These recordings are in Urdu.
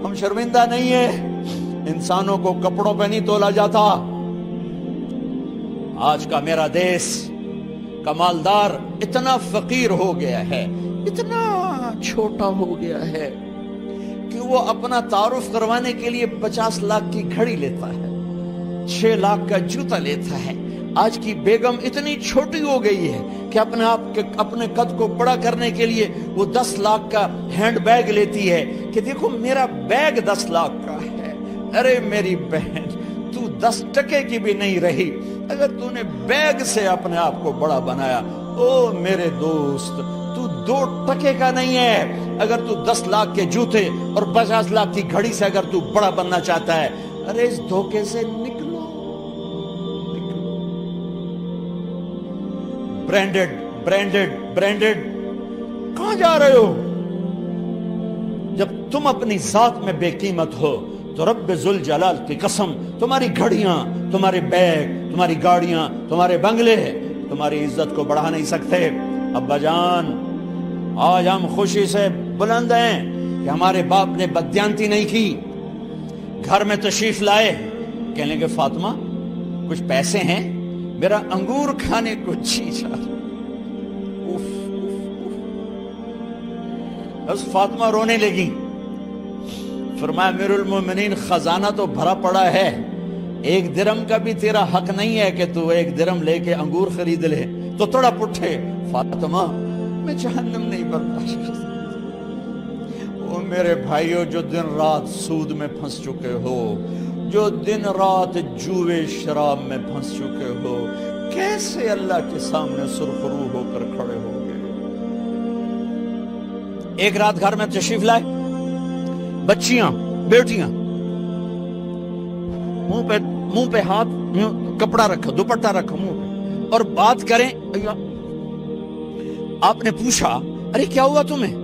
ہم شرمندہ نہیں ہیں، انسانوں کو کپڑوں پہ نہیں تولا جاتا۔ آج کا میرا دیس کا مالدار اتنا فقیر ہو گیا ہے، اتنا چھوٹا ہو گیا ہے کہ وہ اپنا تعارف کروانے کے لیے 50 لاکھ کی گھڑی لیتا ہے، 6 لاکھ کا جوتا لیتا ہے۔ آج کی بیگم اتنی چھوٹی ہو گئی ہے کہ اپنے قد کو بڑا کرنے کے لیے وہ 10 لاکھ کا ہینڈ بیگ لیتی ہے کہ دیکھو میرا بیگ 10 لاکھ کا ہے۔ ارے میری بہن، تو 10 ٹکے کی بھی نہیں رہی اگر تو نے بیگ سے اپنے آپ کو بڑا بنایا۔ او میرے دوست، تو 2 ٹکے کا نہیں ہے اگر تو 10 لاکھ کے جوتے اور 50 لاکھ کی گھڑی سے اگر تو بڑا بننا چاہتا ہے۔ ارے اس دھوکے سے نکلو۔ برینڈڈ برینڈڈ برینڈڈ، کہاں جا رہے ہو؟ جب تم اپنی ذات میں بے قیمت ہو تو رب ذوالجلال کی قسم، تمہاری گھڑیاں، تمہارے بیگ، تمہاری گاڑیاں، تمہارے بنگلے تمہاری عزت کو بڑھا نہیں سکتے۔ ابا جان، آج ہم خوشی سے بلند ہیں کہ ہمارے باپ نے بددیانتی نہیں کی۔ گھر میں تشریف لائے، کہنے لگے فاطمہ کچھ پیسے ہیں، میرا انگور کھانے کو جی چاہ رہا۔ بس فاطمہ رونے لگی۔ فرمایا امیر المومنین، خزانہ تو بھرا پڑا ہے، 1 درم کا بھی تیرا حق نہیں ہے کہ تو 1 درم لے کے انگور خرید لے۔ تو تڑپ اٹھے، فاطمہ میں جہنم نہیں برداشت کر سکتا۔ وہ میرے بھائیوں جو دن رات سود میں پھنس چکے ہو، جو دن رات جوئے شراب میں پھنس چکے ہو، کیسے اللہ کے سامنے سرخرو ہو کر کھڑے ہو گئے؟ ایک رات گھر میں تشریف لائے، بچیاں، بیٹیاں، منہ پہ ہاتھ، کپڑا رکھا، دوپٹہ رکھا منہ پہ، اور بات کریں۔ آپ نے پوچھا ارے کیا ہوا تمہیں،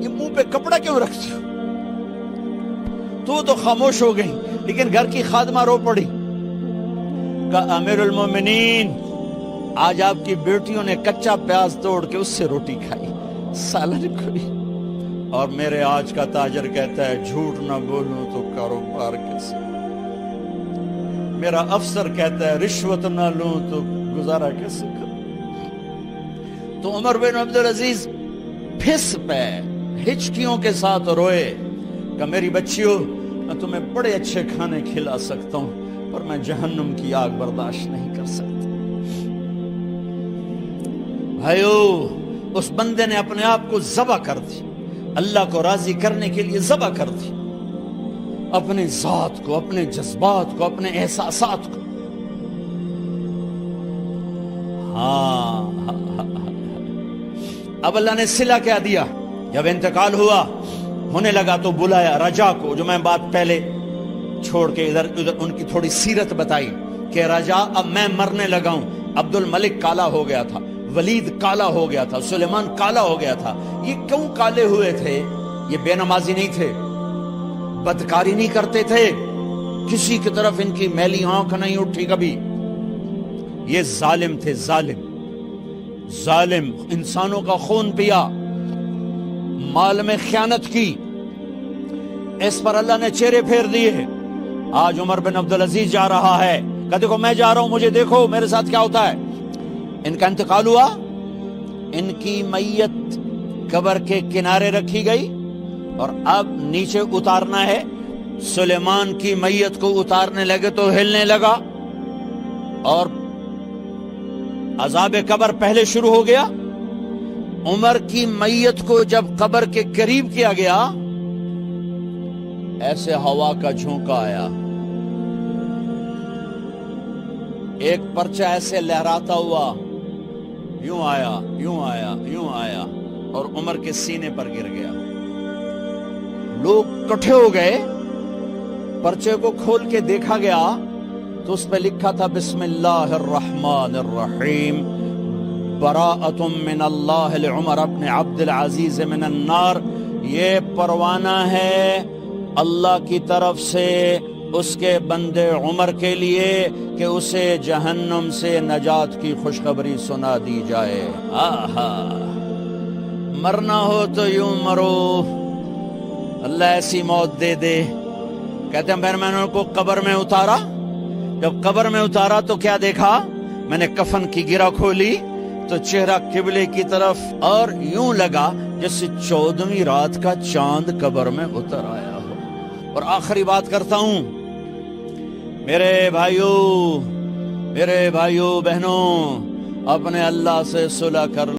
یہ منہ پہ کپڑا کیوں رکھتے ہو؟ تو خاموش ہو گئی، لیکن گھر کی خادمہ رو پڑی۔ کہا امیر المومنین، آج آپ کی بیٹیوں نے کچا پیاز توڑ کے اس سے روٹی کھائی، سالن کھائی، اور میرے آج کا تاجر کہتا ہے جھوٹ نہ بولوں تو کاروبار کیسے، میرا افسر کہتا ہے رشوت نہ لوں تو گزارا کیسے کروں۔ تو عمر بن عبدالعزیز پھس پہ ہچکیوں کے ساتھ روئے کہ میری بچیوں، میں تمہیں بڑے اچھے کھانے کھلا سکتا ہوں پر میں جہنم کی آگ برداشت نہیں کر سکتا۔ بھائیو، اس بندے نے اپنے آپ کو ذبح کر دی، اللہ کو راضی کرنے کے لیے ذبح کر دی، اپنے ذات کو، اپنے جذبات کو، اپنے احساسات کو۔ اب اللہ نے صلہ کیا دیا؟ جب انتقال ہوا، ہونے لگا تو بلایا رجا کو، جو میں بات پہلے چھوڑ کے ادھر ان کی تھوڑی سیرت بتائی کہ رجا اب میں مرنے لگا ہوں۔ عبد الملک کالا ہو گیا تھا، ولید کالا ہو گیا تھا، سلیمان کالا ہو گیا تھا۔ یہ کیوں کالے ہوئے تھے؟ یہ بے نمازی نہیں تھے، بدکاری نہیں کرتے تھے، کسی کی طرف ان کی میلی آنکھ نہیں اٹھی کبھی۔ یہ ظالم تھے، ظالم ظالم، انسانوں کا خون پیا، مال میں خیانت کی، اس پر اللہ نے چہرے پھیر دیے۔ آج عمر بن عبدالعزیز جا رہا ہے کہ دیکھو میں جا رہا ہوں، مجھے دیکھو میرے ساتھ کیا ہوتا ہے۔ ان کا انتقال ہوا، ان کی میت قبر کے کنارے رکھی گئی، اور اب نیچے اتارنا ہے۔ سلیمان کی میت کو اتارنے لگے تو ہلنے لگا، اور عذاب قبر پہلے شروع ہو گیا۔ عمر کی میت کو جب قبر کے قریب کیا گیا، ایسے ہوا کا جھونکا آیا، ایک پرچہ ایسے لہراتا ہوا، یوں آیا، یوں آیا، یوں آیا، اور عمر کے سینے پر گر گیا۔ لوگ کٹھے ہو گئے، پرچے کو کھول کے دیکھا گیا تو اس پہ لکھا تھا بسم اللہ الرحمن الرحیم، براءۃ من اللہ لعمر بن عبد العزیز من النار۔ یہ پروانہ ہے اللہ کی طرف سے اس کے بندے عمر کے لیے کہ اسے جہنم سے نجات کی خوشخبری سنا دی جائے۔ آہا، مرنا ہو تو یوں مرو، اللہ ایسی موت دے دے. کہتے ہیں پھر میں نے ان کو قبر میں اتارا. جب قبر میں اتارا تو کیا دیکھا؟ میں نے کفن کی گرہ کھولی تو چہرہ قبلے کی طرف، اور یوں لگا جیسے 14ویں رات کا چاند قبر میں اتر آیا ہو. اور آخری بات کرتا ہوں، میرے بھائیوں بہنوں، اپنے اللہ سے صلح کر